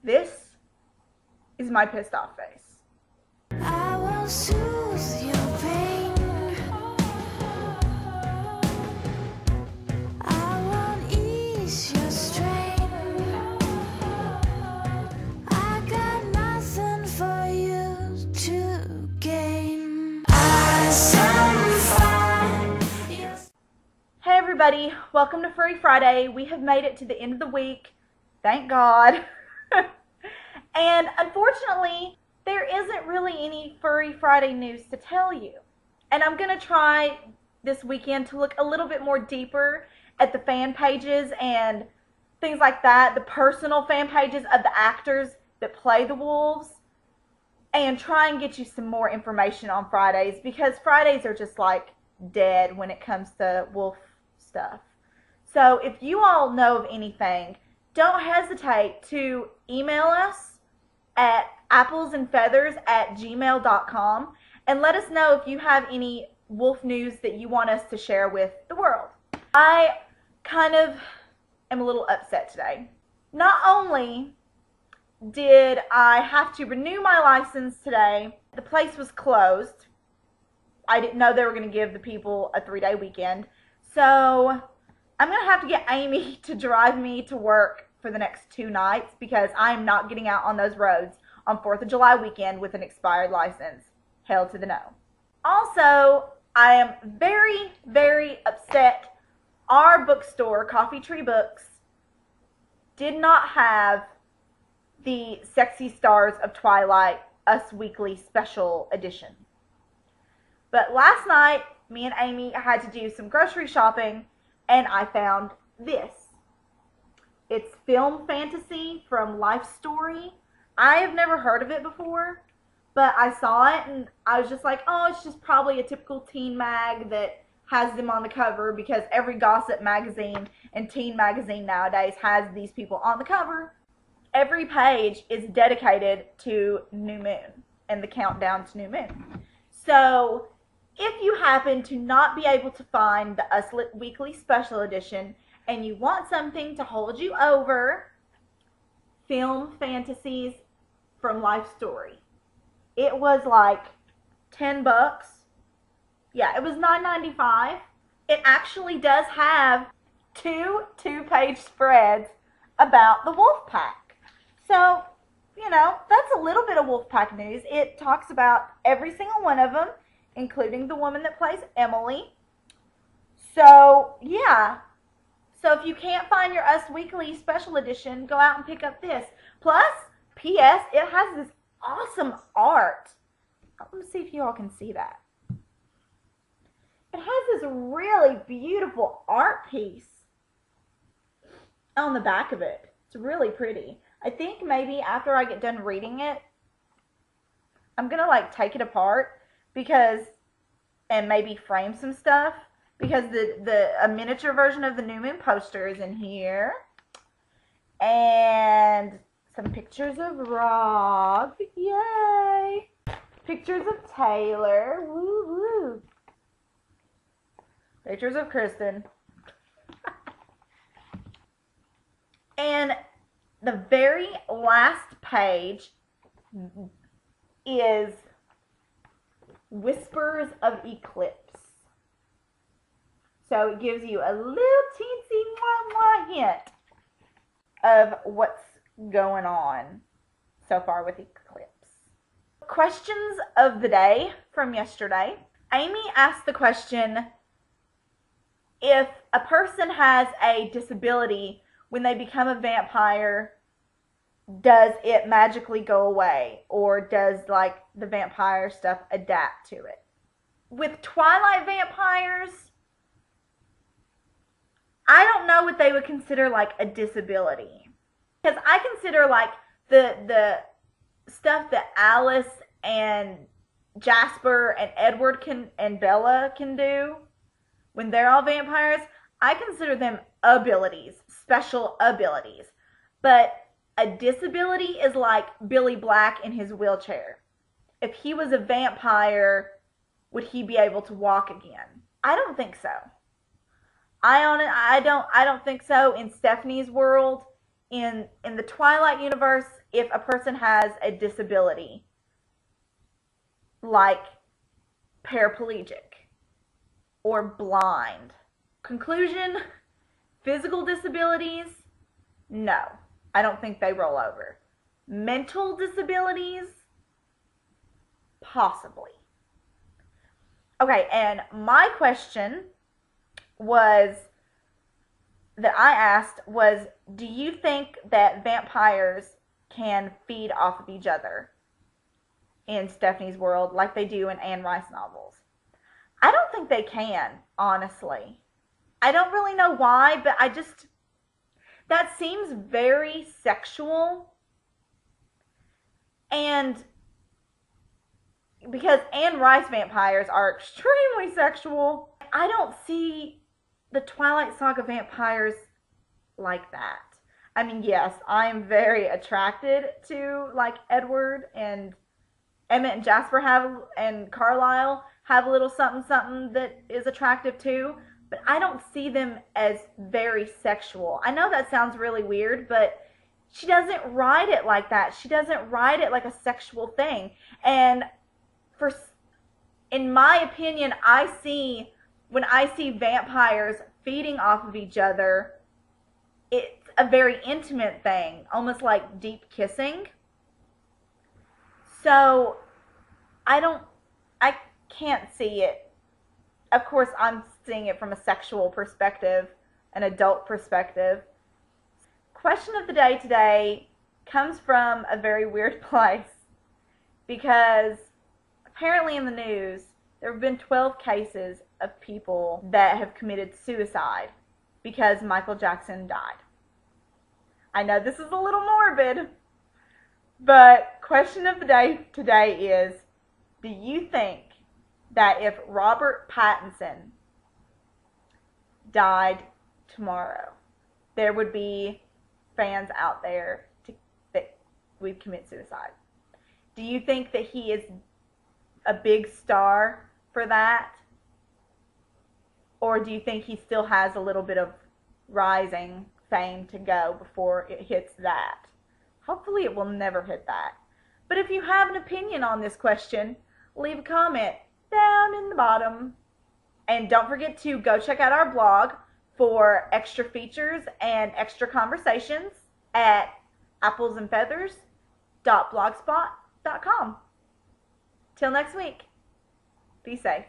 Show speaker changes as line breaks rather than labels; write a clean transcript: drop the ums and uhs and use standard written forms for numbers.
This is my pissed off face.
I will soothe your pain. I won't ease your strain. I got nothing for you to gain.
Hey everybody, welcome to Furry Friday. We have made it to the end of the week. Thank God. And unfortunately, there isn't really any Furry Friday news to tell you. And I'm going to try this weekend to look a little bit more deeper at the fan pages and things like that, the personal fan pages of the actors that play the wolves, and try and get you some more information on Fridays, because Fridays are just like dead when it comes to wolf stuff. So if you all know of anything, don't hesitate to email us at ApplesnFeathers@gmail.com and let us know if you have any wolf news that you want us to share with the world. I kind of am a little upset today. Not only did I have to renew my license today, the place was closed. I didn't know they were going to give the people a 3-day weekend. So I'm going to have to get Amy to drive me to work for the next 2 nights, because I'm not getting out on those roads on 4th of July weekend with an expired license. Hell to the no. Also, I am very, very upset. Our bookstore, Coffee Tree Books, did not have the Sexy Stars of Twilight Us Weekly Special Edition. But last night, me and Amy had to do some grocery shopping, and I found this. It's Film Fantasy from Life Story. I have never heard of it before, but I saw it and I was just like, oh, it's just probably a typical teen mag that has them on the cover, because every gossip magazine and teen magazine nowadays has these people on the cover. Every page is dedicated to New Moon and the countdown to New Moon. So if you happen to not be able to find the Us Weekly Special Edition and you want something to hold you over, Film Fantasies from Life Story. It was like $10. Yeah, it was $9.95. It actually does have 2 2-page spreads about the wolf pack. So, you know, that's a little bit of wolf pack news. It talks about every single one of them, including the woman that plays Emily. So, yeah. So if you can't find your Us Weekly Special Edition, go out and pick up this. Plus, P.S., it has this awesome art. Let me see if you all can see that. It has this really beautiful art piece on the back of it. It's really pretty. I think maybe after I get done reading it, I'm going to like take it apart, and maybe frame some stuff, because a miniature version of the New Moon poster is in here. And some pictures of Rob. Yay! Pictures of Taylor. Woo woo. Pictures of Kristen. And the very last page is Whispers of Eclipse. So it gives you a little teensy hint of what's going on so far with Eclipse. Questions of the day from yesterday. Amy asked the question, if a person has a disability, when they become a vampire, does it magically go away? Or does like the vampire stuff adapt to it? With Twilight vampires, I don't know what they would consider like a disability. Because I consider like the stuff that Alice and Jasper and Edward and Bella can do when they're all vampires, I consider them abilities, special abilities. But a disability is like Billy Black in his wheelchair. If he was a vampire, would he be able to walk again? I don't think so. I don't think so. In Stephanie's world, in the Twilight universe, if a person has a disability, like paraplegic or blind. Conclusion, physical disabilities, no, I don't think they roll over. Mental disabilities, possibly. Okay, and my question that I asked was, do you think that vampires can feed off of each other in Stephanie's world like they do in Anne Rice novels? I don't think they can, honestly. I don't really know why, but that seems very sexual. And because Anne Rice vampires are extremely sexual, I don't see the Twilight Saga vampires like that. I mean, yes, I'm very attracted to, like, Edward, and Emmett and Jasper and Carlisle have a little something something that is attractive too, but I don't see them as very sexual. I know that sounds really weird, but she doesn't write it like that. She doesn't write it like a sexual thing. And in my opinion, when I see vampires feeding off of each other, it's a very intimate thing, almost like deep kissing. So I can't see it. Of course, I'm seeing it from a sexual perspective, an adult perspective. Question of the day today comes from a very weird place, because apparently in the news there have been 12 cases of people that have committed suicide because Michael Jackson died. I know this is a little morbid, but question of the day today is, do you think that if Robert Pattinson died tomorrow, there would be fans out there that would commit suicide? Do you think that he is a big star for that? Or do you think he still has a little bit of rising fame to go before it hits that? Hopefully it will never hit that. But if you have an opinion on this question, leave a comment down in the bottom. And don't forget to go check out our blog for extra features and extra conversations at ApplesnFeathers.blogspot.com. Till next week, be safe.